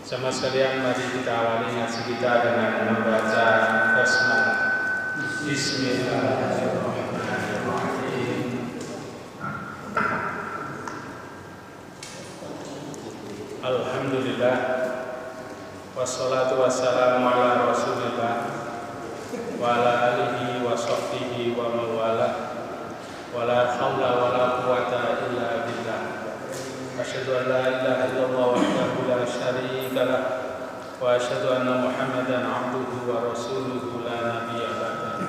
Sama sekalian, mari kita awali ngaji kita dengan membaca basmalah. Bismillahirrahmanirrahim. Alhamdulillah, wassalatu wassalamu ala rasulillah wa ala alihi wa sahbihi wa mawala wa la hawla wa la quwata illa billah. Asyhadu an la ilaha illallah wahdahu la syarika lah wa asyhadu anna Muhammadan abduhu wa rasuluhu la nabiyya ba'dahu.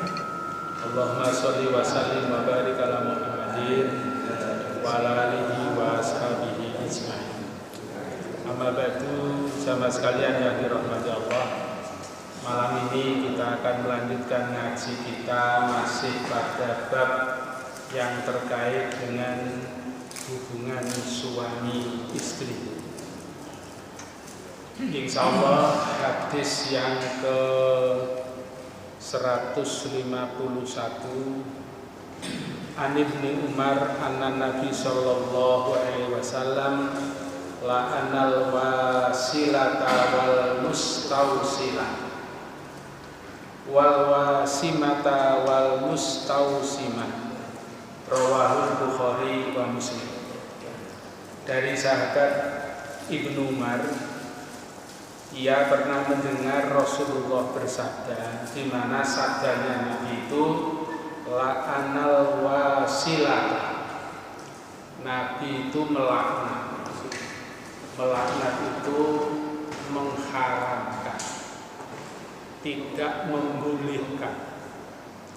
Allahumma shalli wa sallim wa barik ala Muhammadin wa ala alihi wa ashabihi ajma'in. Amma ba'du, sama sekalian yang dirahmati Allah, malam ini kita akan melanjutkan ngaji kita masih pada bab yang terkait dengan hubungan suami istri. Insya Allah hadis yang ke 151 An Ibni Umar anna Nabi sallallahu alaihi wasallam la'anal wasilata wal mustausilah wal wasimata wal mustausimah. Rawahul Bukhari wa Muslim. Dari sahabat Ibnu Umar, ia pernah mendengar Rasulullah bersabda, di mana sabdanya Nabi itu la'anal wasilata. Nabi itu melaknat. Melaknat itu mengharamkan, tidak membolehkan.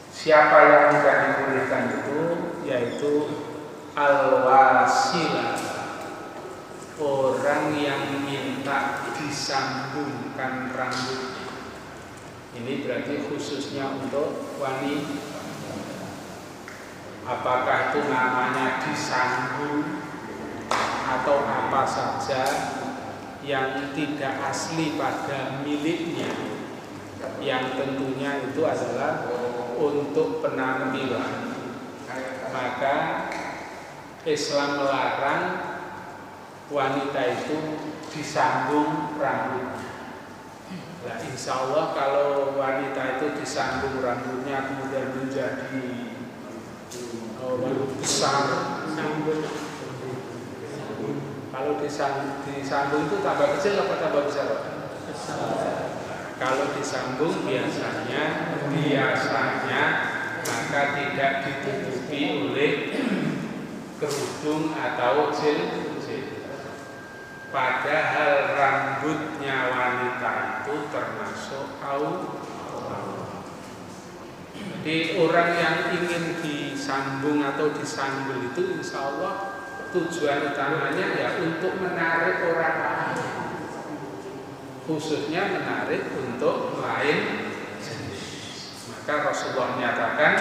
Siapa yang tidak dibolehkan itu, yaitu al-wasilah, orang yang minta disambungkan rambutnya. Ini berarti khususnya untuk wanita. Apakah itu namanya disambung atau apa saja yang tidak asli pada miliknya, yang tentunya itu adalah untuk penampilan, maka Islam melarang wanita itu disambung rambutnya. Nah, insya Allah kalau wanita itu disambung rambutnya kemudian menjadi besar, kalau disambung itu tambah kecil atau tambah besar? Kalau disambung biasanya maka tidak ditutupi oleh kerudung atau jilbab. Padahal rambutnya wanita itu termasuk aurat. Jadi orang yang ingin disambung atau disanggul itu insya Allah tujuan utamanya ya untuk menarik orang lain, khususnya menarik untuk lain jenis. Maka Rasulullah menyatakan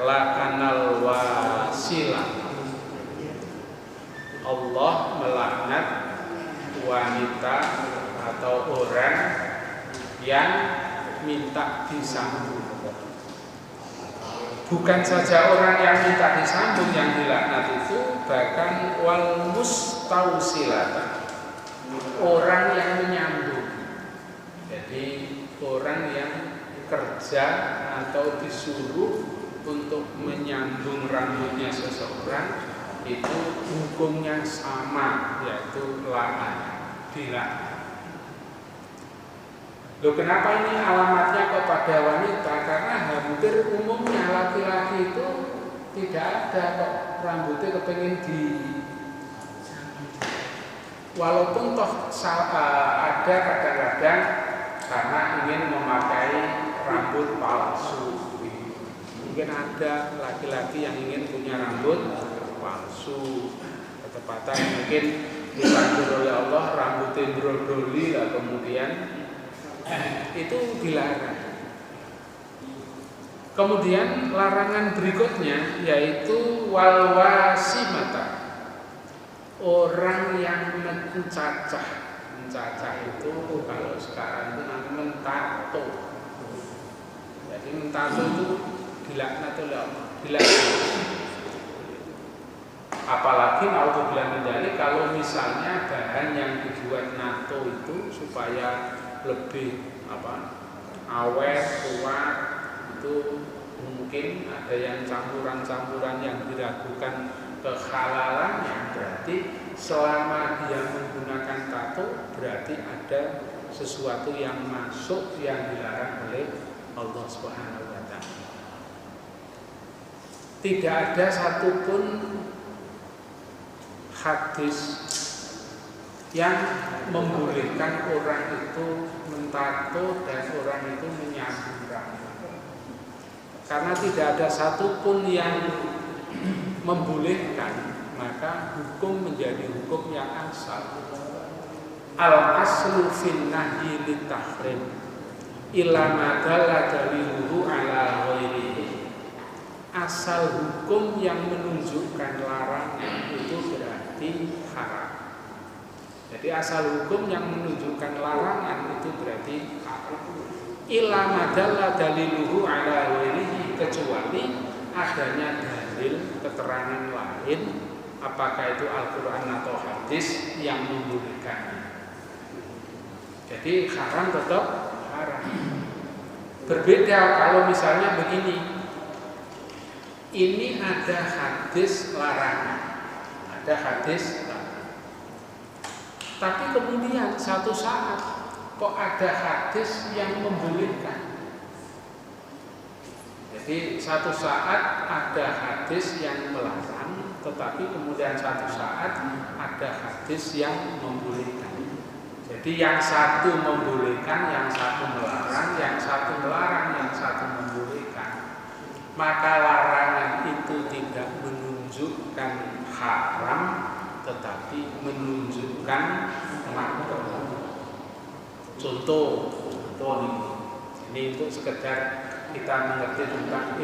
la'anal wasilah, Allah melaknat wanita atau orang yang minta disambung. Bukan saja orang yang minta disambung yang dilaknat itu, bahkan wal mustausilata, orang yang menyambung. Jadi orang yang kerja atau disuruh untuk menyambung rambutnya seseorang itu hukumnya sama, yaitu dilaknat. Loh, kenapa ini alamatnya kepada wanita? Karena hampir umumnya laki-laki itu tidak ada kok rambutnya kepengen di, walaupun toh ada kadang-kadang karena ingin memakai rambut palsu. Mungkin ada laki-laki yang ingin punya rambut palsu, ketepatan mungkin dipanggil oleh Allah rambutnya brodoli lah, kemudian itu dilarang. Kemudian larangan berikutnya yaitu wal wasimata, orang yang mencacah itu kalau sekarang itu namanya mentato. Jadi mentato itu dilaknat oleh Allah, dilaknat. Apalagi apalagi naudzubillah min dzalik kalau misalnya bahan yang dibuat NATO itu supaya lebih awet, kuat, itu mungkin ada yang campuran-campuran yang diragukan kehalalannya, berarti selama dia menggunakan tato berarti ada sesuatu yang masuk yang dilarang oleh Allah Subhanahu wa taala. Tidak ada satupun hadis yang membolehkan orang itu mentato dan orang itu menyambung rambut. Karena tidak ada satupun yang membolehkan, maka hukum menjadi hukum yang asal. Al-aslu fin nahyi litahrim illa ma dalla daliluhu ala ghairihi. Asal hukum yang menunjukkan larangan itu berarti haram. Jadi asal hukum yang menunjukkan larangan itu berarti haram. Illa ma dalla daliluhu ala ghairihi, kecuali adanya dalil keterangan lain, apakah itu Al-Quran atau hadis yang membolehkannya. Jadi haram tetap haram. Berbeda kalau misalnya begini, ini ada hadis larangan, ada hadis larangan. Tapi kemudian satu saat kok ada hadis yang membolehkan. Jadi satu saat ada hadis yang melarang, tetapi kemudian satu saat ada hadis yang membolehkan. Jadi yang satu membolehkan, yang satu melarang, yang satu melarang, yang satu membolehkan. Maka larangan itu tidak menunjukkan haram, tetapi menunjukkan makruh. Contoh ini untuk sekedar kita mengerti tentang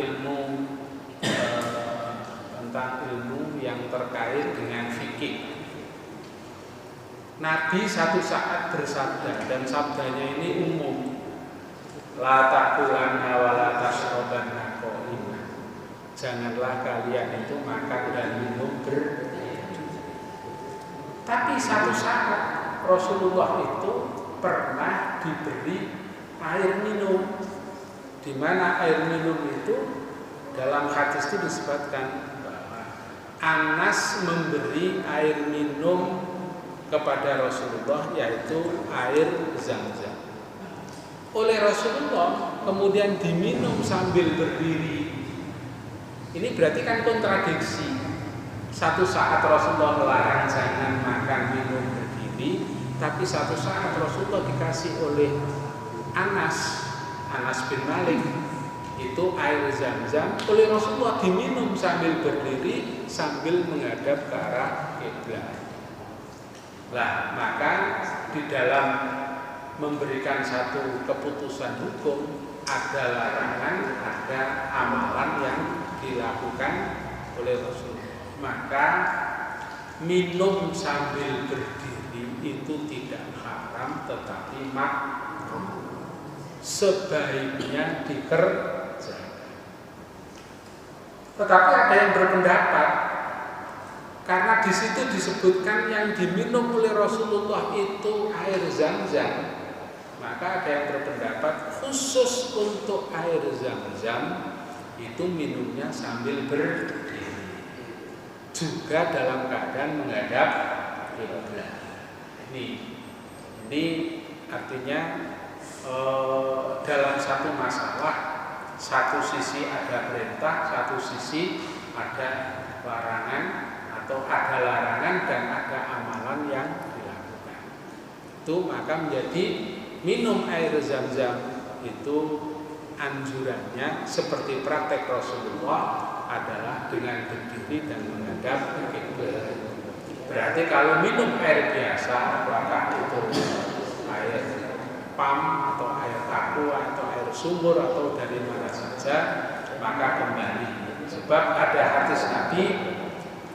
ilmu yang terkait dengan fikih. Nabi satu saat bersabda, dan sabdanya ini umum, la taqulanna wa la tashrabanna qa'ima. Janganlah kalian itu makan dan minum Tapi satu saat Rasulullah itu pernah diberi air minum, di mana air minum itu dalam hadis itu disebutkan bahwa Anas memberi air minum kepada Rasulullah, yaitu air Zam-Zam. Oleh Rasulullah kemudian diminum sambil berdiri. Ini berarti kan kontradiksi. Satu saat Rasulullah melarang jangan makan minum berdiri, tapi satu saat Rasulullah dikasih oleh Anas bin Malik itu air Zam-Zam, oleh Rasulullah diminum sambil berdiri sambil menghadap ke arah kiblat. Lah, maka di dalam memberikan satu keputusan hukum ada larangan, ada amalan yang dilakukan oleh Rasulullah. Maka minum sambil berdiri itu tidak haram, tetapi makruh. Sebaiknya dikerjakan. Tetapi ada yang berpendapat, karena di situ disebutkan yang diminum oleh Rasulullah itu air Zam-Zam, maka ada yang berpendapat khusus untuk air Zam-Zam itu minumnya sambil berdiri, juga dalam keadaan menghadap kiblat. Ini artinya dalam satu masalah, satu sisi ada perintah, satu sisi ada larangan, atau ada larangan dan ada amalan yang dilakukan. Itu maka menjadi minum air Zam-Zam itu anjurannya seperti praktek Rasulullah adalah dengan berdiri dan menghadap kiblat. Berarti kalau minum air biasa, apakah itu air pam atau air aqua atau air sumur atau dari mana saja, maka kembali. Sebab ada hadis Nabi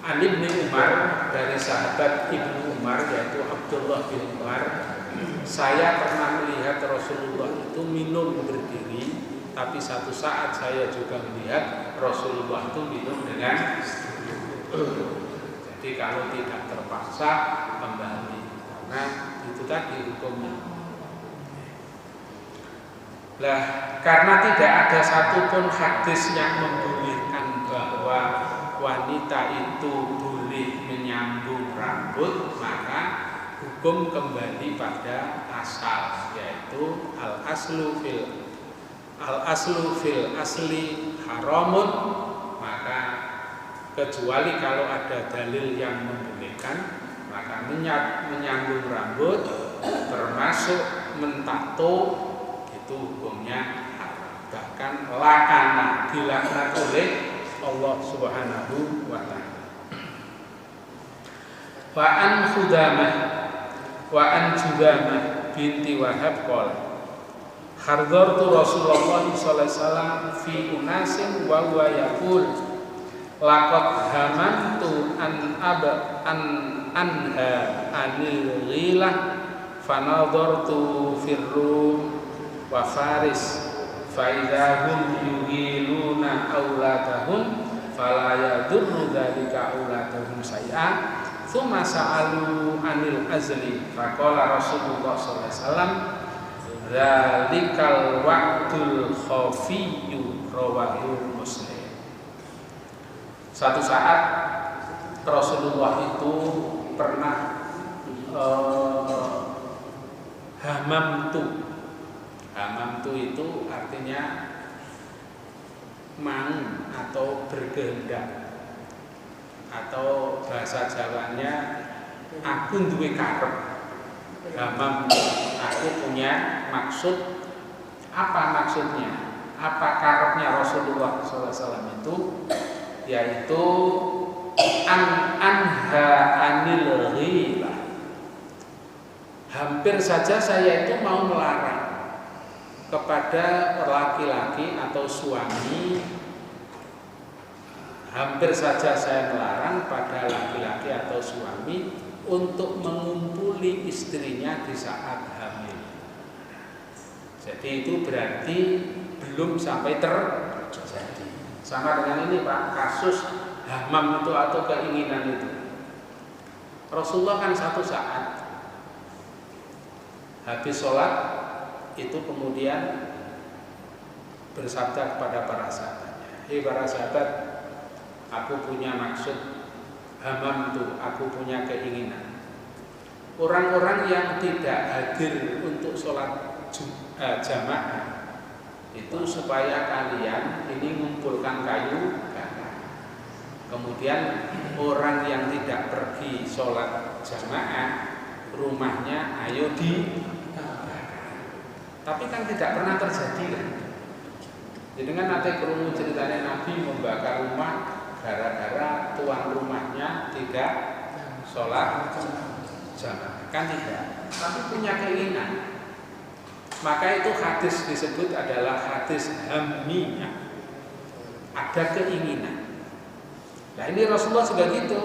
An Ibnu Umar, dari sahabat Ibnu Umar yaitu Abdullah bin Umar, saya pernah melihat Rasulullah itu minum berdiri, tapi satu saat saya juga melihat Rasulullah itu minum dengan Jadi kalau tidak terpaksa kembali, karena itu tadi hukumnya. Lah, karena tidak ada satupun hadis yang membolehkan bahwa wanita itu boleh menyambung rambut, maka hukum kembali pada asal, yaitu al aslu fil asli haramun. Maka kecuali kalau ada dalil yang membolehkan, maka menyambung rambut termasuk mentato itu hukumnya haram. Bahkan lakana, dilaknat oleh Allah Subhanahu wa ta'ala. Wa an Khudamah wa an Judamah binti Wahab qala Hardhartu Rasulullah sallallahu alaihi wasallam fi unasin wa huwa yaqul laqad hamantu anha anil ghilah fanadhartu firrum wa faris fa idza hum yughiluna auladahum fala yadurru dzalika auladahum say'a thumma sa'alu anil azli faqala Rasulullah sallallahu alaihi wasallam dzalikal waqtul khafiyyu rawahu Muslim. Satu saat Rasulullah itu pernah hamamtu itu artinya mau atau berkehendak, atau bahasa Jawanya aku duwe karep. Hamamtu, aku punya maksud. Apa maksudnya? Apa karepnya Rasulullah SAW itu? Yaitu anha anil ghibah. Hampir saja saya itu mau melarang kepada laki-laki atau suami. Hampir saja saya melarang pada laki-laki atau suami untuk mengumpuli istrinya di saat hamil. Jadi itu berarti belum sampai terjadi. Sama dengan ini Pak, kasus hamam itu atau keinginan itu. Rasulullah kan satu saat habis sholat itu kemudian bersabda kepada para sahabatnya, hei para sahabat, aku punya maksud, hamam itu aku punya keinginan. Orang-orang yang tidak hadir untuk sholat jamaah itu supaya kalian ini mengumpulkan kayu bakar. Kemudian orang yang tidak pergi sholat jamaah, rumahnya ayo dibakar. Tapi kan tidak pernah terjadi kan. Jadi kan nanti kerungu ceritanya Nabi membakar rumah gara-gara tuan rumahnya tidak sholat jamaah, kan tidak. Tapi punya keinginan. Maka itu hadis disebut adalah hadis hammiyah. Ada keinginan. Nah ini Rasulullah juga gitu.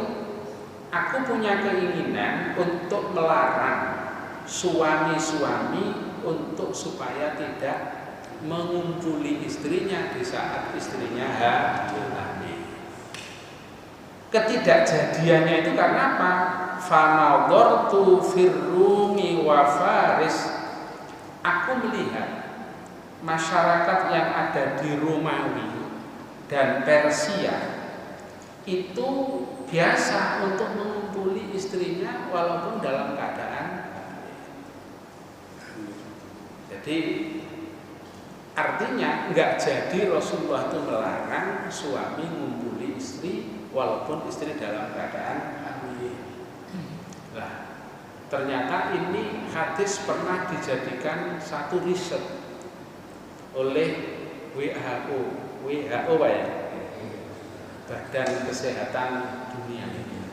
Aku punya keinginan untuk melarang suami-suami untuk supaya tidak mengumpuli istrinya di saat istrinya hamil. Ketidakjadiannya itu karena apa? Fanadhartu firrumi wa faris. Aku melihat masyarakat yang ada di Romawi dan Persia itu biasa untuk mengumpuli istrinya walaupun dalam keadaan hamil. Jadi artinya nggak jadi Rasulullah itu melarang suami mengumpuli istri walaupun istri dalam keadaan hamil. Nah, ternyata ini hadis pernah dijadikan satu riset oleh WHO Pak ya, Badan Kesehatan Dunia ini.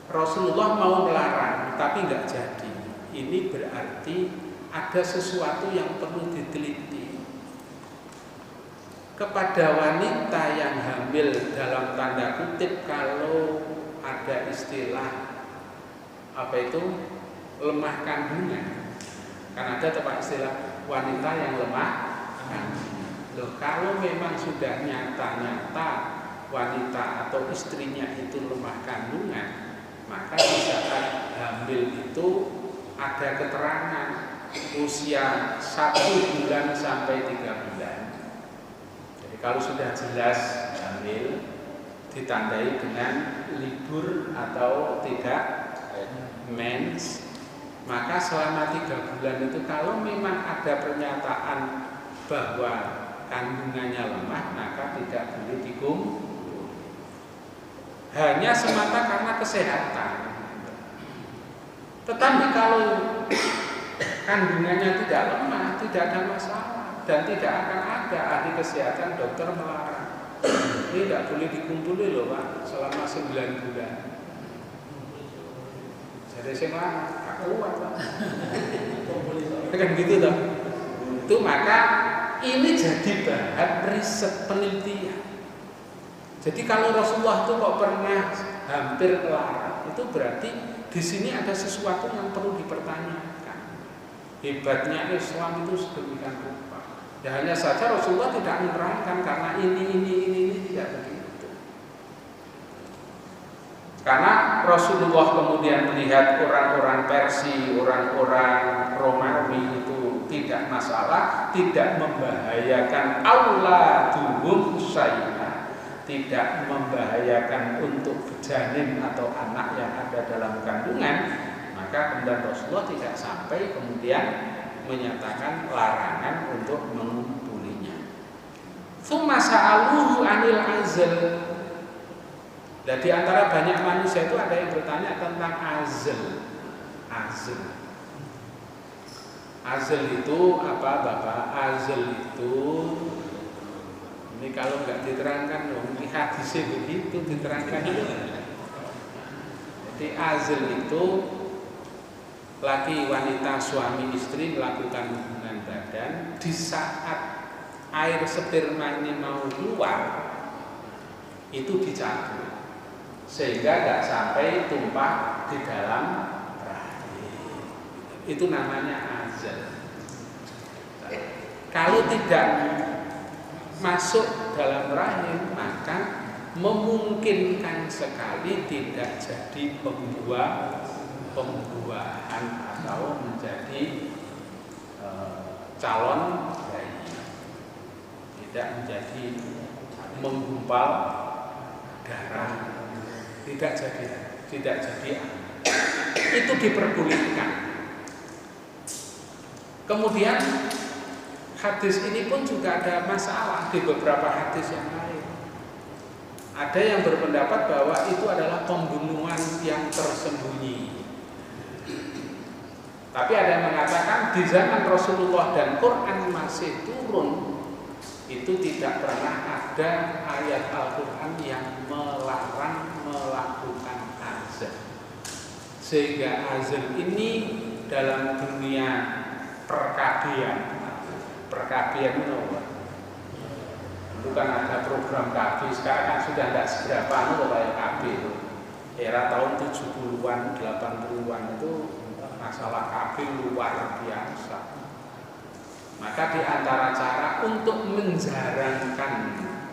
Rasulullah mau melarang tapi nggak jadi. Ini berarti ada sesuatu yang perlu diteliti. Kepada wanita yang hamil dalam tanda kutip, kalau ada istilah apa itu lemah kandungan, kan ada tempat istilah wanita yang lemah kandungan. Loh, kalau memang sudah nyata-nyata wanita atau istrinya itu lemah kandungan, maka di saat hamil itu ada keterangan usia 1 bulan sampai 3 bulan. Jadi kalau sudah jelas hamil, ditandai dengan libur atau tidak mens, maka selama 3 bulan itu kalau memang ada pernyataan bahwa kandungannya lemah, maka tidak boleh dikumpul. Hanya semata karena kesehatan. Tetapi kalau kandungannya tidak lemah, tidak ada masalah, dan tidak akan ada ahli kesehatan dokter melarang. Ini tidak boleh dikumpuli loh Pak, selama 9 bulan. Jadi saya marah, tak kuat Pak. Kan gitu toh. Itu maka ini jadi bahan riset penelitian. Jadi kalau Rasulullah itu kok pernah hampir melarang, itu berarti di sini ada sesuatu yang perlu dipertanyakan. Hebatnya Islam itu sedemikian rupa. Ya hanya saja Rasulullah tidak menerangkan karena ini tidak begitu. Karena Rasulullah kemudian melihat orang-orang Persia, orang-orang Romawi itu tidak masalah, tidak membahayakan auladuhum syai'an, tidak membahayakan untuk janin atau anak yang ada dalam kandungan, maka kemudian Rasulullah tidak sampai kemudian menyatakan larangan untuk mengumpulinya. Tsumma sa'aluhu 'anil azl. Dan di antara banyak manusia itu ada yang bertanya tentang azl. Azl itu apa Bapak? Azl itu ini kalau nggak diterangkan dong, ini hadisnya begitu diterangkan itu. Jadi azl itu laki wanita suami istri melakukan hubungan badan di saat air sperma ini mau keluar itu dicabut sehingga nggak sampai tumpah di dalam rahim. Itu namanya azl. Kalau tidak masuk dalam rahim maka memungkinkan sekali tidak jadi pembuahan atau menjadi calon bayi, tidak menjadi menggumpal darah, tidak jadi itu diperbolehkan. Kemudian hadis ini pun juga ada masalah di beberapa hadis yang lain. Ada yang berpendapat bahwa itu adalah pembunuhan yang tersembunyi. Tapi ada yang mengatakan di zaman Rasulullah dan Quran masih turun, itu tidak pernah ada ayat Al-Quran yang melarang melakukan azl. Sehingga azl ini dalam dunia perkabian itu bukan ada program KB, sekarang kan sudah tidak seberapa kayak KB itu. Era tahun 70-an, 80-an itu masalah KB luar biasa. Maka di antara cara untuk menjarangkan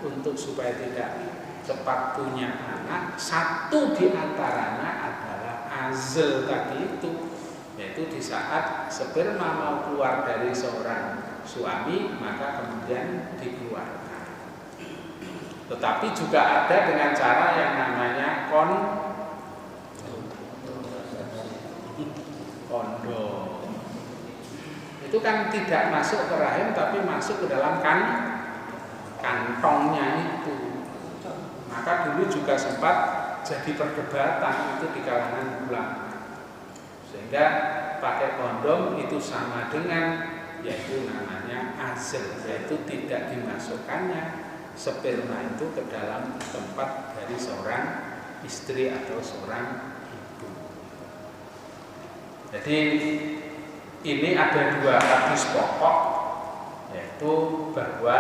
untuk supaya tidak cepat punya anak, satu di antaranya adalah azl tadi itu, yaitu di saat sperma mau keluar dari seorang suami maka kemudian dikeluarkan. Tetapi juga ada dengan cara yang namanya kondom. Itu kan tidak masuk ke rahim tapi masuk ke dalam kantongnya itu. Maka dulu juga sempat jadi perdebatan itu di kalangan ulama. Sehingga pakai kondom itu sama dengan yaitu namanya azl, yaitu tidak dimasukkannya sperma itu ke dalam tempat dari seorang istri atau seorang ibu. Jadi ini ada 2 hadis pokok, yaitu bahwa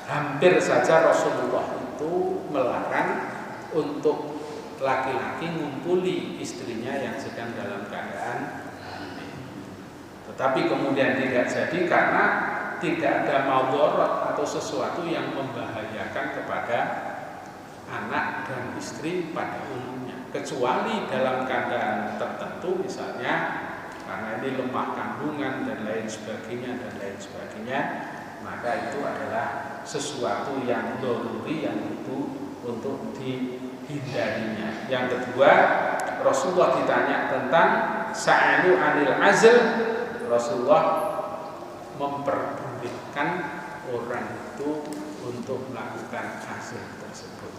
hampir saja Rasulullah itu melarang untuk laki-laki ngumpuli istrinya yang sedang dalam keadaan hamil. Tetapi kemudian tidak jadi karena tidak ada maudharat atau sesuatu yang membahayakan kepada anak dan istri pada umumnya, kecuali dalam keadaan tertentu, misalnya karena ini lemah kandungan dan lain sebagainya, maka itu adalah sesuatu yang doruri yang itu untuk dihindarinya. Yang kedua, Rasulullah ditanya tentang sa'alu anil azl, Rasulullah memperbolehkan orang itu untuk melakukan azl tersebut.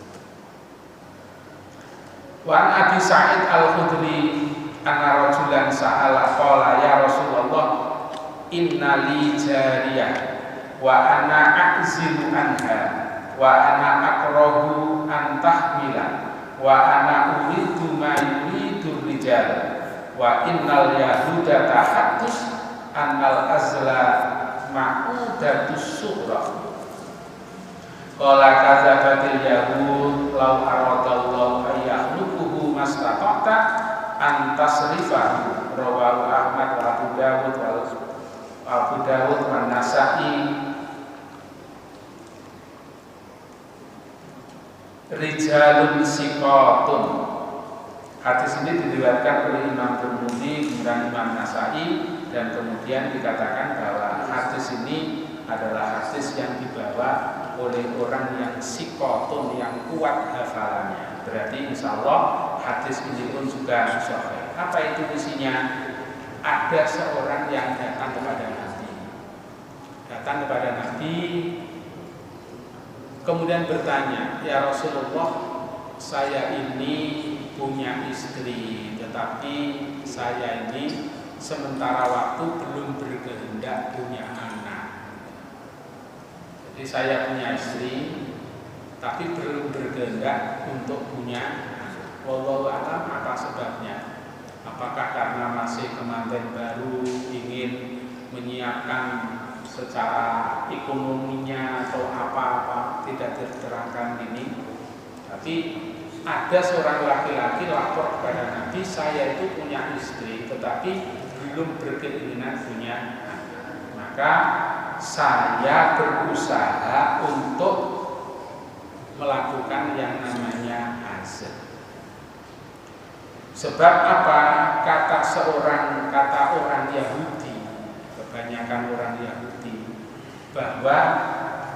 Wa an Abi Sa'id Al-Khudri anna rajulan sa'ala qala ya Rasulullah inna li jariyah wa ana a'zilu anha wa ana akrahu an tahmila wa ana uridu ma yuridu rijal wa innal yahuda tahattus annal azla ma'udatus sughra. Qala kadzabatil yahud law aradallahu ayyahlukuhu mastata'ta an tasrifahu. Rawahu Ahmad wa Abu Dawud wa Nasa'i. Rijalun siqatun. Hadis ini diriwayatkan oleh Imam Tirmidzi dan Imam Nasa'i, dan kemudian dikatakan bahwa hadis ini adalah hadis yang dibawa oleh orang yang siqatun, yang kuat hafalannya. Berarti insya Allah hadis ini pun juga sahih. Apa itu isinya? Ada seorang yang datang kepada Nabi, kemudian bertanya, ya Rasulullah, saya ini punya istri, tetapi saya ini sementara waktu belum berkehendak punya anak. Jadi saya punya istri, tapi belum berkehendak untuk punya anak. Wallahu a'lam apa sebabnya? Apakah karena masih kemanten baru, ingin menyiapkan secara ekonominya atau apa-apa, tidak diterangkan ini. Tapi ada seorang laki-laki lapor kepada Nabi, saya itu punya istri tetapi belum berkeinginan punya anak. Maka saya berusaha untuk melakukan yang namanya azl. Sebab apa? Kata orang Yahudi, kebanyakan orang Yahudi, bahwa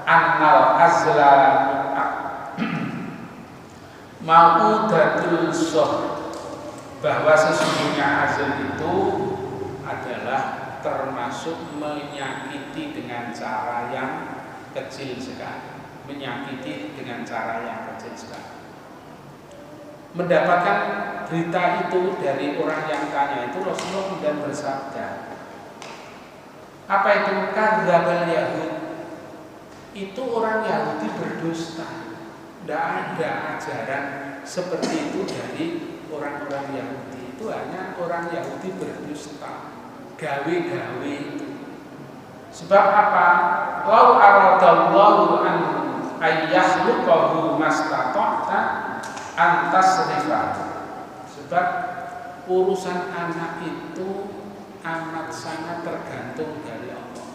annal azla ma'udatul soh, bahwa sesungguhnya azl itu adalah termasuk menyakiti dengan cara yang kecil sekali. Mendapatkan berita itu dari orang yang tanya itu, Rasulullah kemudian bersabda, apa itu? Kadzdzabal yahud, itu orang Yahudi berdusta. Tidak ada ajaran seperti itu dari orang-orang Yahudi. Itu hanya orang Yahudi berdusta, gawe-gawe itu. Sebab apa? Lau aradallahu an ayyahluqahu mastata'ta antasrifahu. Sebab urusan anak itu amat sangat tergantung dari Allah.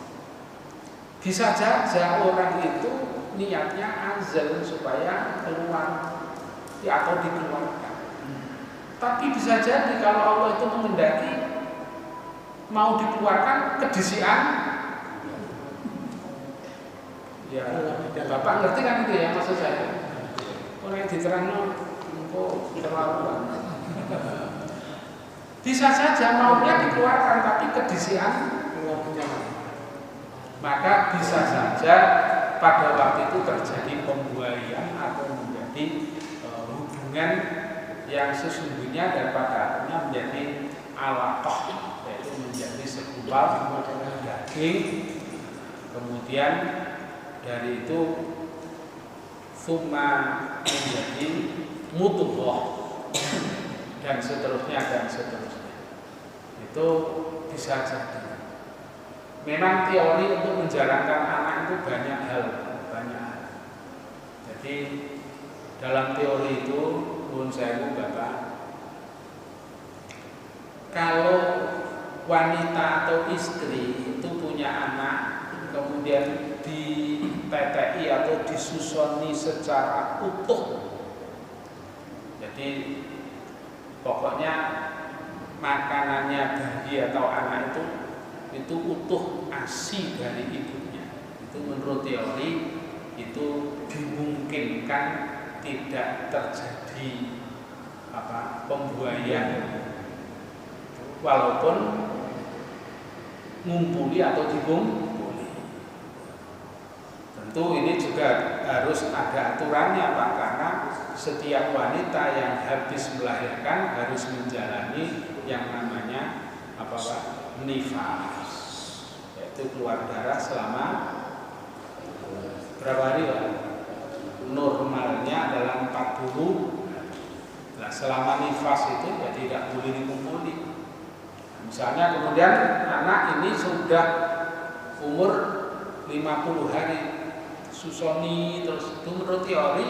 Bisa saja orang itu niatnya azal supaya keluar atau dikeluarkan. Tapi bisa jadi kalau Allah itu mengendaki mau dikeluarkan kedisian. Ya, Bapak ngerti kan itu ya maksud saya. Orang yang diterangno kok terlalu. Bisa saja maunya dikeluarkan tapi kedisian keluarnya. Maka bisa saja pada waktu itu terjadi pembuaian atau menjadi hubungan yang sesungguhnya dan pada akhirnya menjadi alaqah, yaitu menjadi segumpal daging. Kemudian dari itu summa menjadi mudghah dan seterusnya. Itu bisa jadi. Memang teori untuk menjalankan anak itu banyak hal. Jadi dalam teori itu, pun saya Bapak, kalau wanita atau istri itu punya anak, kemudian ditetei atau disusoni secara utuh Jadi pokoknya makanannya bayi atau anak itu utuh ASI dari ibunya. Itu menurut teori itu dimungkinkan tidak terjadi pembuayan walaupun ngumpuli atau dikumpuli. Tentu ini juga harus ada aturannya Pak, karena setiap wanita yang habis melahirkan harus menjalani yang namanya nifas, yaitu keluar darah selama berapa hari Pak? Normalnya adalah 40. Nah, selama nifas itu ya tidak boleh dikumpuli. Misalnya kemudian anak ini sudah umur 50 hari susoni, terus itu menurut teori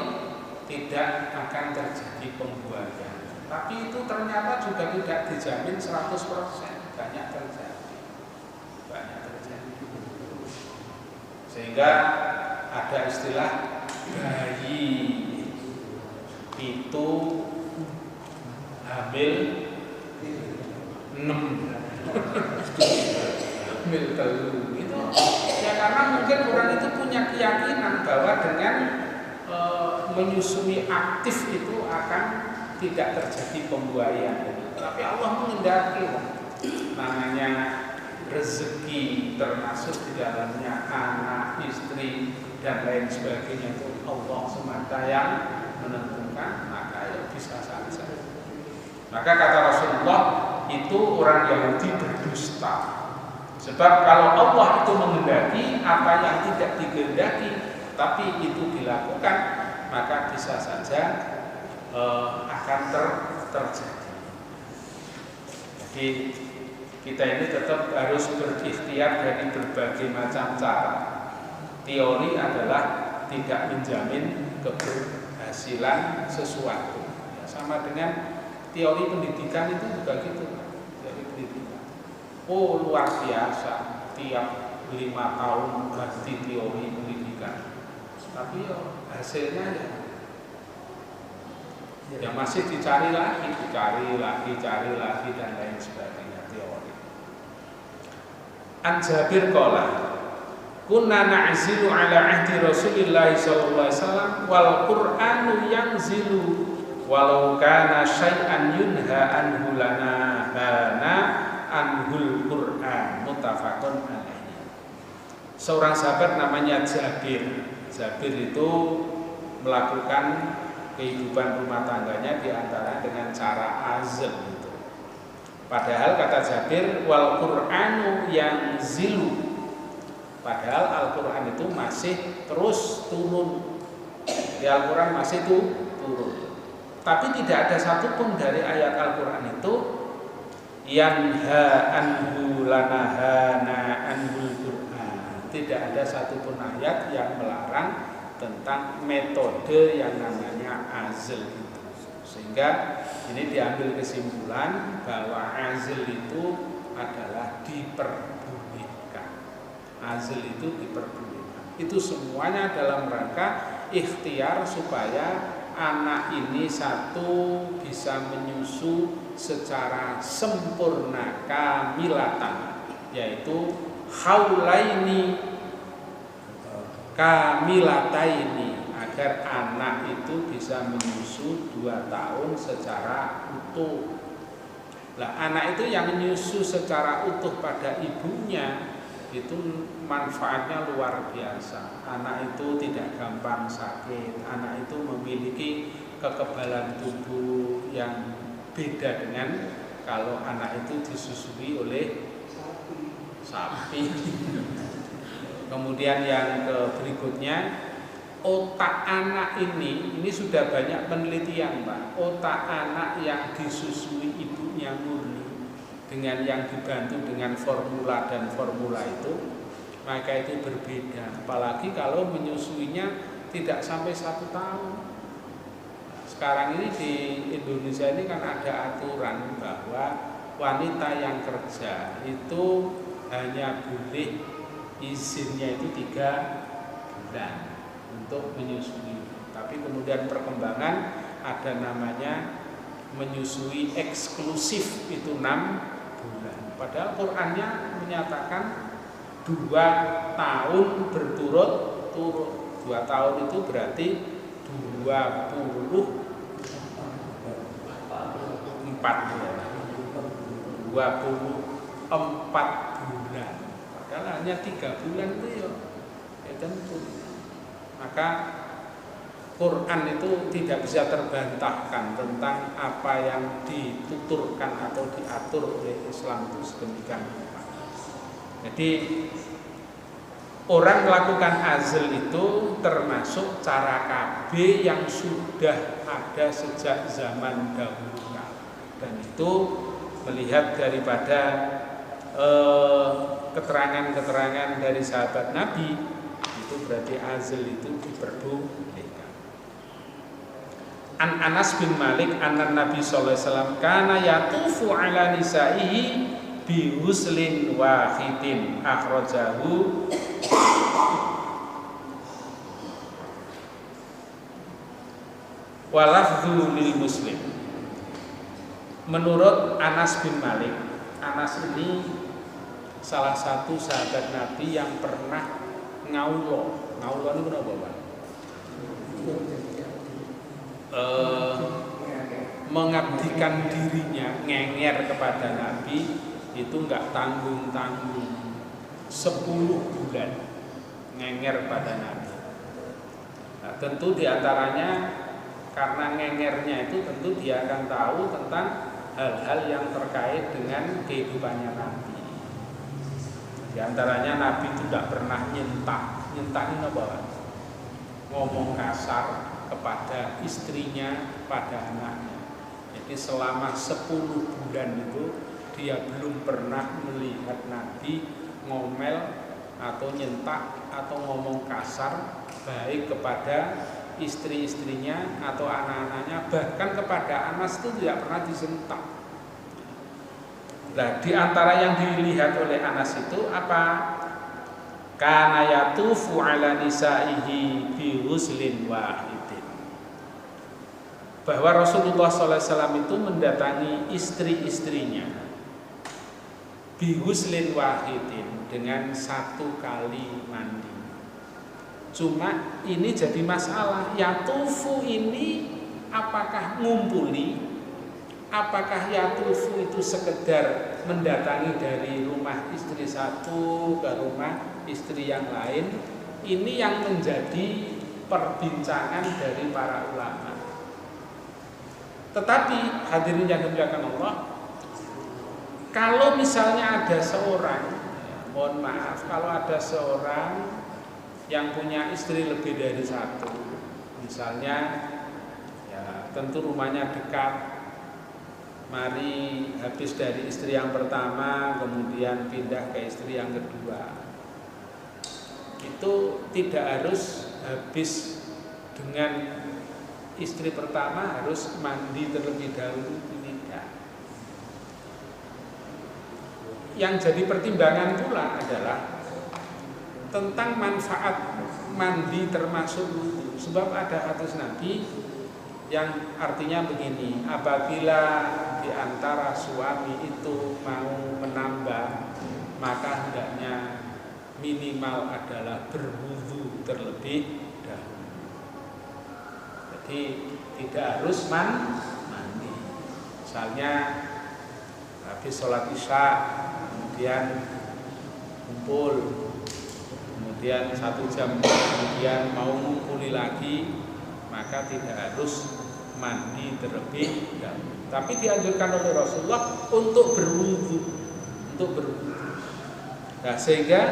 tidak akan terjadi pembuahan. Tapi itu ternyata juga tidak dijamin 100%, banyak terjadi. Sehingga ada istilah bayi itu hamil 6 hamil telur itu ya karena mungkin orang itu punya keyakinan bahwa dengan menyusui aktif itu akan tidak terjadi pembuayan. Tapi Allah menghendaki namanya rezeki termasuk di dalamnya anak, istri dan lain sebagainya itu Allah semata yang menentukan, maka ya bisa saja. Maka kata Rasulullah itu orang Yahudi berdusta. Sebab kalau Allah itu menghendaki apa yang tidak dikehendaki tapi itu dilakukan, maka bisa saja akan terjadi. Jadi kita ini tetap harus berikhtiar dari berbagai macam cara. Teori adalah tidak menjamin keberhasilan sesuatu. Ya, sama dengan teori pendidikan itu juga gitu. Teori pendidikan. Oh luar biasa, tiap 5 tahun ganti teori pendidikan. Tapi hasilnya ya masih dicari lagi dan lain sebagainya teori. An Jabir qala kunna na'zilu ala ahdi Rasulillah sallallahu alaihi wasallam wal Qur'anu yanzilu walau kana syai'an yunha anhu lana hana anhul Qur'an muttafaqun alaihi. Seorang sahabat namanya Jabir. Jabir itu melakukan kehidupan rumah tangganya diantara dengan cara azl itu. Padahal kata Jabir wal Qur'anu yanzilu. Padahal Al-Quran itu masih terus turun. Di Al-Quran masih turun. Tapi tidak ada satupun dari ayat Al-Quran itu yang anhu lanahana anhul Quran. Tidak ada satupun ayat yang melarang tentang metode yang namanya azl itu. Sehingga ini diambil kesimpulan bahwa azl itu adalah diperbolehkan. Azl itu diperbolehkan. Itu semuanya dalam rangka ikhtiar supaya anak ini satu bisa menyusu secara sempurna kamilatan, yaitu haulaini kamilataini, agar anak itu bisa menyusu 2 tahun secara utuh. Lah anak itu yang menyusu secara utuh pada ibunya itu manfaatnya luar biasa. Anak itu tidak gampang sakit, anak itu memiliki kekebalan tubuh yang beda dengan kalau anak itu disusui oleh sapi. Kemudian yang berikutnya, otak anak ini sudah banyak penelitian Pak. Otak anak yang disusui ibunya murni dengan yang dibantu dengan formula dan formula itu, maka itu berbeda. Apalagi kalau menyusuinya tidak sampai 1 tahun. Sekarang ini di Indonesia ini kan ada aturan bahwa wanita yang kerja itu hanya boleh izinnya itu 3 bulan untuk menyusui. Tapi kemudian perkembangan ada namanya menyusui eksklusif itu 6 bulan. Padahal Qur'annya menyatakan 2 tahun berturut-turut. 2 tahun itu berarti 24 bulan. 24 bulan. Padahal hanya 3 bulan itu ya tentu. Maka Quran itu tidak bisa terbantahkan tentang apa yang dituturkan atau diatur oleh Islam itu sedemikian rupa. Jadi orang melakukan azl itu termasuk cara KB yang sudah ada sejak zaman dahulu kala. Dan itu melihat daripada keterangan-keterangan dari sahabat Nabi, itu berarti azl itu diperbolehkan. An Anas bin Malik anna Nabi sallallahu alaihi wasallam kana yatufu ala nisaihi bi huslin wahidin akhrajahu wa lafdhu lil Muslim. Menurut Anas bin Malik, Anas ini salah satu sahabat Nabi yang pernah ngaulo. Ngaulo itu kenapa, Pak? Mengabdikan dirinya, ngenger kepada Nabi itu enggak tanggung-tanggung. 10 bulan ngenger pada Nabi. Nah, tentu diantaranya karena ngengernya itu tentu dia akan tahu tentang hal-hal yang terkait dengan kehidupannya Nabi. Di antaranya Nabi itu tidak pernah nyentak. Nyentak ini apa? Ngomong kasar kepada istrinya, pada anaknya. Jadi selama 10 bulan itu dia belum pernah melihat Nabi ngomel atau nyentak atau ngomong kasar baik kepada istri-istrinya atau anak-anaknya, bahkan kepada Anas itu tidak pernah disentak. Nah, di antara yang dilihat oleh Anas itu apa? Kana yatufu ala nisaihi bi huslin wahidin. Bahwa Rasulullah SAW itu mendatangi istri-istrinya bi huslin wahidin, dengan 1 kali mandi. Cuma ini jadi masalah. Yatufu ini apakah ngumpuli? Apakah yatufu itu sekedar mendatangi dari rumah istri satu ke rumah istri yang lain? Ini yang menjadi perbincangan dari para ulama. Tetapi hadirin yang dimuliakan Allah, kalau misalnya ada seorang, mohon maaf, kalau ada seorang yang punya istri lebih dari 1, misalnya ya tentu rumahnya dekat, mari habis dari istri yang pertama kemudian pindah ke istri yang kedua, itu tidak harus habis dengan istri pertama harus mandi terlebih dahulu, tidak. Yang jadi pertimbangan pula adalah tentang manfaat mandi termasuk wudu. Sebab ada hadis Nabi yang artinya begini, apabila di antara suami itu mau menambah, maka hendaknya minimal adalah berwudu terlebih dahulu. Jadi tidak harus mandi. Misalnya habis sholat isya kemudian kumpul, kemudian 1 jam kemudian mau ngumpuli lagi, maka tidak harus mandi terlebih dahulu. Tapi dianjurkan oleh Rasulullah untuk berwudu, Nah, sehingga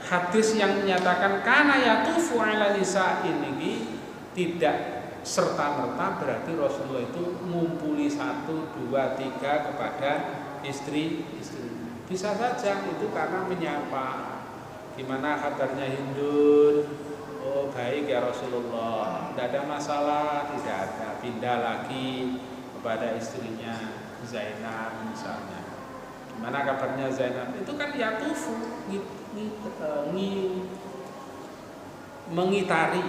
hadis yang menyatakan kana yatufu ala nisa ini tidak serta-merta berarti Rasulullah itu ngumpuli 1, 2, 3 kepada istri. Bisa saja itu karena menyapa. Gimana kabarnya Hindun? Oh baik ya Rasulullah, tidak ada masalah, tidak ada. Pindah lagi kepada istrinya Zainab misalnya. Gimana kabarnya Zainab? Itu kan yatufu, mengitari,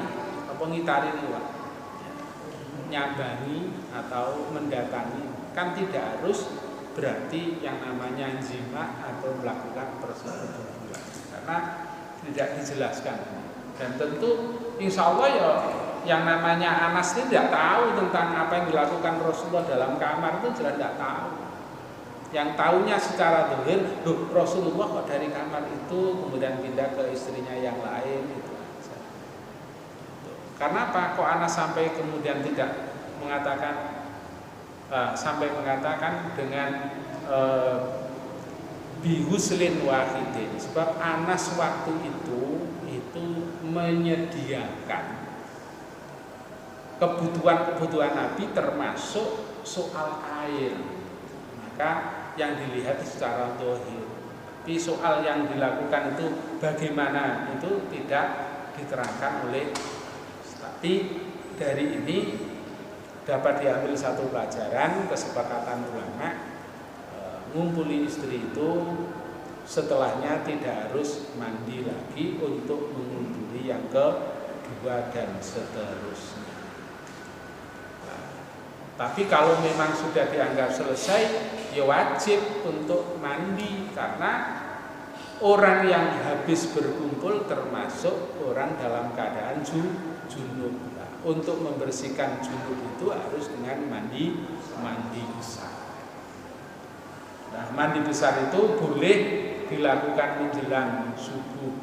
apa ngitari itu Pak? nyambangi atau mendatangi. Kan tidak harus berarti yang namanya jima atau melakukan persetubuhan, karena tidak dijelaskan. Dan tentu insya Allah ya yang namanya Anas ini tidak tahu tentang apa yang dilakukan Rasulullah dalam kamar, itu jelas tidak tahu. Yang tahunya secara zahir, loh Rasulullah kok dari kamar itu kemudian pindah ke istrinya yang lain itu aja. Karena apa? Kok Anas sampai kemudian tidak mengatakan sampai mengatakan dengan bihuslin wahidin, sebab Anas waktu itu menyediakan kebutuhan Nabi termasuk soal air. Maka yang dilihat secara zahir, tapi soal yang dilakukan itu bagaimana itu tidak diterangkan oleh. Tapi dari ini dapat diambil satu pelajaran kesepakatan ulama, ngumpuli istri itu setelahnya tidak harus mandi lagi untuk mengumpuli yang kedua dan seterusnya. Tapi kalau memang sudah dianggap selesai, ya wajib untuk mandi, karena orang yang habis berkumpul termasuk orang dalam keadaan junub. Untuk membersihkan junub itu harus dengan mandi besar. Nah, mandi besar itu boleh dilakukan menjelang subuh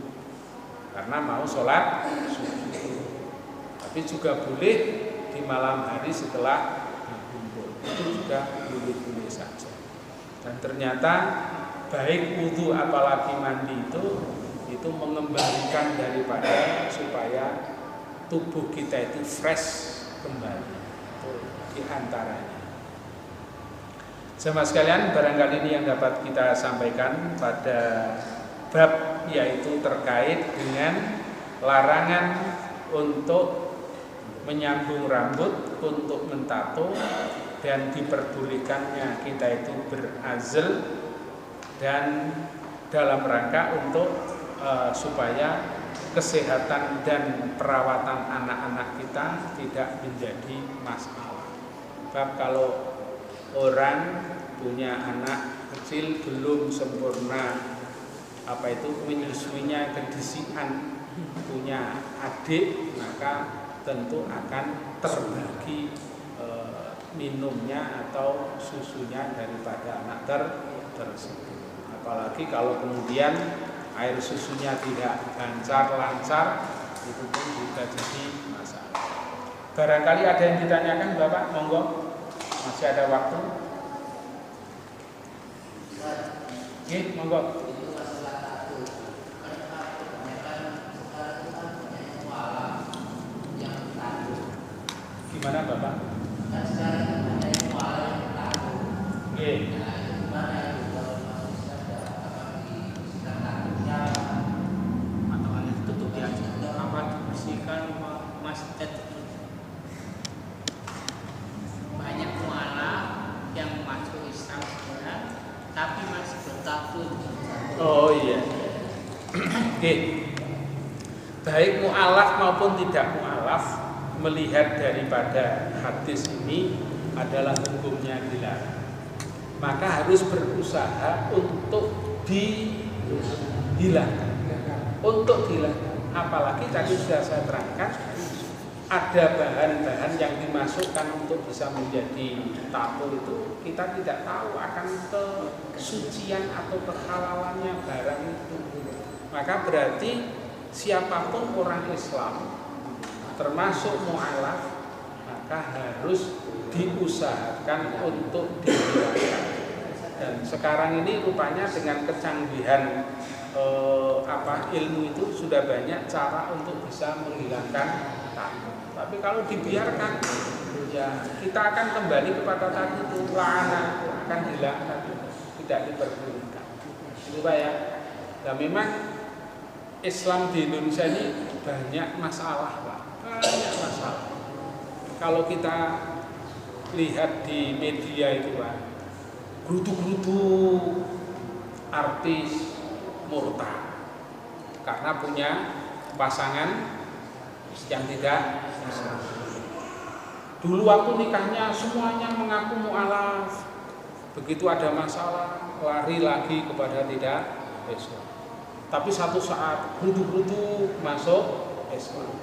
karena mau sholat subuh, tapi juga boleh di malam hari setelah berkumpul, itu juga boleh-boleh saja. Dan ternyata baik wudhu apalagi mandi itu mengembalikan daripada supaya tubuh kita itu fresh kembali. Itu diantaranya. Jemaah sekalian, barangkali ini yang dapat kita sampaikan pada bab yaitu terkait dengan larangan untuk menyambung rambut, untuk mentato, dan diperbolehkannya kita itu berazal dan dalam rangka untuk supaya kesehatan dan perawatan anak-anak kita tidak menjadi masalah. Sebab kalau orang punya anak kecil belum sempurna menyusuinya kedisian, punya adik, maka tentu akan terbagi minumnya atau susunya daripada anak tersebut. Apalagi kalau kemudian air susunya tidak lancar, itu pun juga jadi masalah. Barangkali ada yang ditanyakan Bapak, monggo, masih ada waktu. Oke, monggo. Gimana Bapak? Oke. Masjid banyak mualaf yang masuk Islam sekarang tapi masih bertakut. Oh iya. Oke. Baik mualaf maupun tidak mualaf, melihat daripada hadis ini adalah hukumnya dilarang, maka harus berusaha untuk dihilangkan. Untuk dihilangkan. Apalagi tadi sudah saya terangkan, ada bahan-bahan yang dimasukkan untuk bisa menjadi tato itu, kita tidak tahu akan kesucian atau kehalalannya barang itu. Maka berarti siapapun orang Islam termasuk mu'alaf, maka harus diusahakan untuk dihilangkan. Dan sekarang ini rupanya dengan kecanggihan ilmu itu sudah banyak cara untuk bisa menghilangkan tato. Tapi kalau dibiarkan, ya kita akan kembali kepada tadi itu, la'ana akan hilang, tapi tidak diperbolehkan. Itu Pak ya. Nah memang Islam di Indonesia ini banyak masalah Pak, banyak masalah. Kalau kita lihat di media itu Pak, gerutu-gerutu artis murtad karena punya pasangan yang tidak Islam. Dulu waktu nikahnya semuanya mengaku mu'alaf. Begitu ada masalah, lari lagi kepada tidak Islam. Tapi satu saat rudu-rudu masuk Islam.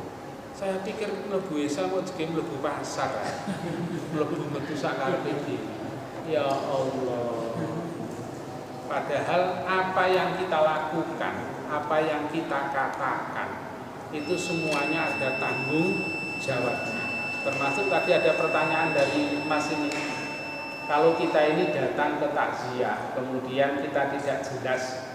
Saya pikir mlebu Islam mau jadi mlebu pasar. Mlebu metu sakarepe dhewe. Ya Allah. Padahal apa yang kita lakukan, apa yang kita katakan, itu semuanya ada tanggung jawabnya. Termasuk tadi ada pertanyaan dari Mas ini. Kalau kita ini datang ke takziah, kemudian kita tidak jelas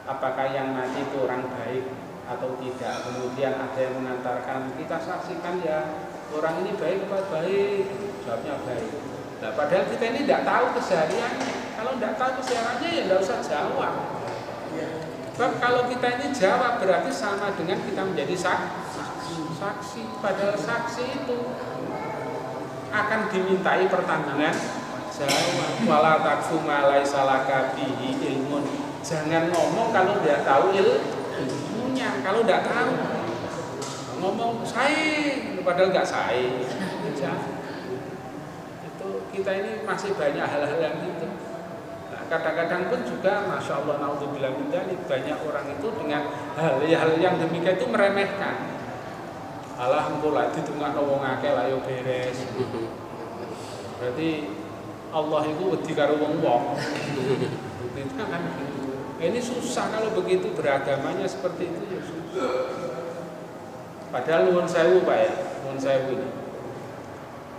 apakah yang mati itu orang baik atau tidak, kemudian ada yang mengantarkan, kita saksikan ya orang ini baik apa baik, jawabnya baik. Nah, padahal kita ini tidak tahu kesehariannya. Kalau tidak tahu kesehariannya ya tidak usah jawab. Sebab kalau kita ini jawab berarti sama dengan kita menjadi saksi. Padahal saksi itu akan dimintai pertanggungan jawab. Wala taqfu ma laisa laka bihi ilmun. Jangan ngomong kalau tidak tahu ilmunya. Kalau tidak tahu ngomong saya padahal nggak saya. Itu kita ini masih banyak hal-hal yang itu. Nah, kadang-kadang pun juga masya Allah naudzubillah min dzalik, banyak orang itu dengan hal-hal yang demikian itu meremehkan. Alah engko lak ditungakno wong akeh lak yo beres. Berarti Allah itu wedi karo wong-wong. Itu kan gitu. Ini susah kalau begitu beragamanya seperti itu ya susah. Padahal nuwun sewu Pak ya, nuwun sewu ini.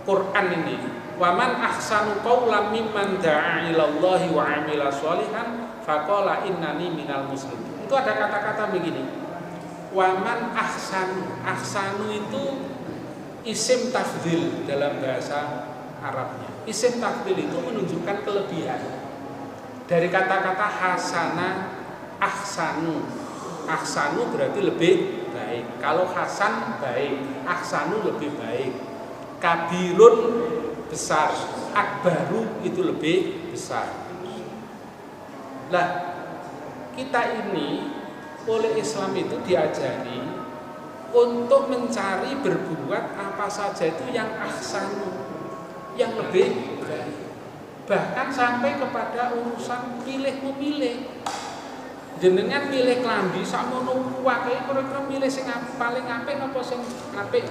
Quran ini, wa man ahsanu qawlan mimman da'a ilallahi wa 'amila sholihan faqala innani minal muslimin. Itu ada kata-kata begini. Waman ahsanu itu isim tafdhil dalam bahasa Arabnya. Isim tafdhil itu menunjukkan kelebihan. Dari kata-kata hasana, ahsanu. Ahsanu berarti lebih baik. Kalau hasan baik, ahsanu lebih baik. Kabirun besar, akbaru itu lebih besar. Nah, kita ini oleh Islam itu diajari untuk mencari berbuat apa saja itu yang ahsanu, yang lebih baik. Bahkan sampai kepada urusan pilih memilih. Jenengan milih klambi sakmono wae kira-kira milih sing paling apik apa sing apik.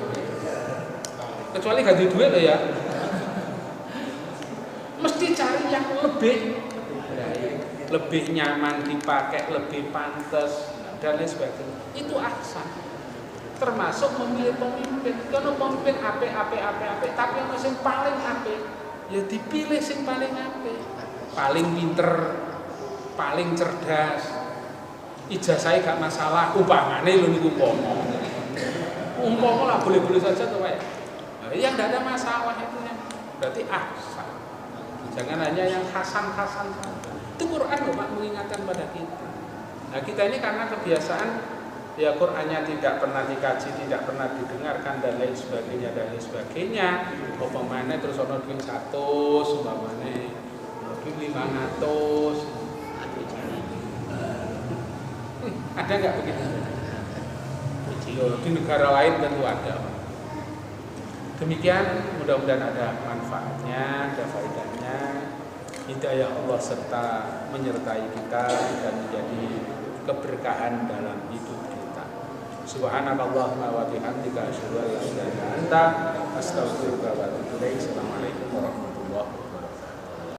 Kecuali ganti duit loh ya. Mesti cari yang lebih baik, lebih nyaman dipakai, lebih pantas dan lain sebagainya. Itu ahsan. Termasuk memilih pemimpin. Kalau pemimpin apik, tapi yang sing paling apik, ya dipilih sing paling apik. Paling pinter, paling cerdas. Ijazahnya gak masalah, umpamane lho niku umpama lah boleh-boleh saja tuh Pak. Nah, yang tidak ada masalah itu ya. Berarti ahsan. Jangan hanya yang hasan-hasan saja. Itu Quran loh Pak mengingatkan pada kita. Nah kita ini karena kebiasaan ya Qurannya tidak pernah dikaji, tidak pernah didengarkan dan lain sebagainya. Umpamane terus ono duit 100, umpamane duit 500. Ada nggak begitu? Di negara lain tentu ada. Demikian mudah-mudahan ada manfaatnya, ada faedahnya. Hidayah Allah serta menyertai kita dan menjadi keberkahan dalam hidup kita. Subhanakallahumma wa bihamdika asyhadu an la ilaha illa anta astaghfiruka wa atubu ilaik. Assalamualaikum warahmatullahi wabarakatuh.